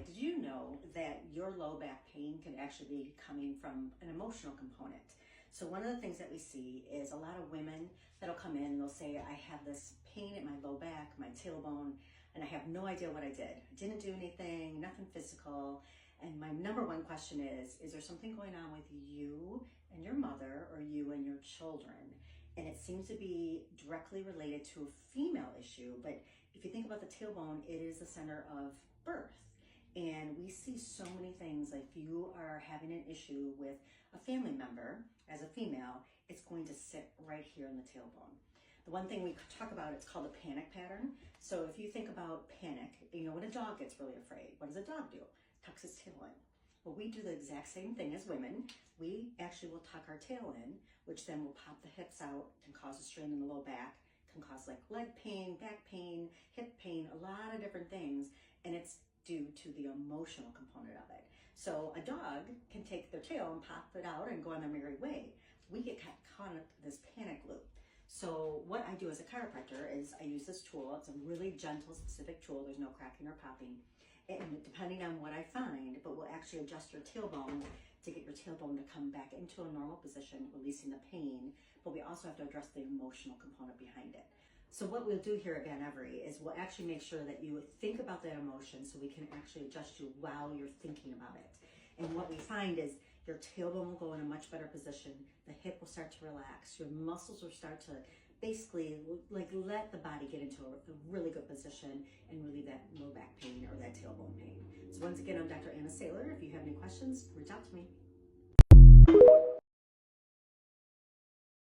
Hi, did you know that your low back pain can actually be coming from an emotional component? So one of the things that we see is a lot of women that'll come in and they'll say, I have this pain at my low back, my tailbone, and I have no idea what I did. I didn't do anything, nothing physical. And my number one question is there something going on with you and your mother or you and your children? And it seems to be directly related to a female issue. But if you think about the tailbone, it is the center of birth. And we see so many things, like if you are having an issue with a family member as a female, it's going to sit right here in the tailbone. The one thing we talk about, it's called a panic pattern. So if you think about panic, you know, when a dog gets really afraid, what does a dog do? Tucks its tail in. Well, we do the exact same thing as women. We actually will tuck our tail in, which then will pop the hips out and cause a strain in the low back, can cause like leg pain, back pain, hip pain, a lot of different things. And it's due to the emotional component of it. So a dog can take their tail and pop it out and go on their merry way. We get caught in this panic loop. So what I do as a chiropractor is I use this tool. It's a really gentle, specific tool. There's no cracking or popping. And depending on what I find, but we'll actually adjust your tailbone to get your tailbone to come back into a normal position, releasing the pain. But we also have to address the emotional component behind it. So what we'll do here at Van Every is we'll actually make sure that you think about that emotion so we can actually adjust you while you're thinking about it. And what we find is your tailbone will go in a much better position. The hip will start to relax. Your muscles will start to basically like let the body get into a really good position and relieve that low back pain or that tailbone pain. So once again, I'm Dr. Saylor. If you have any questions, reach out to me.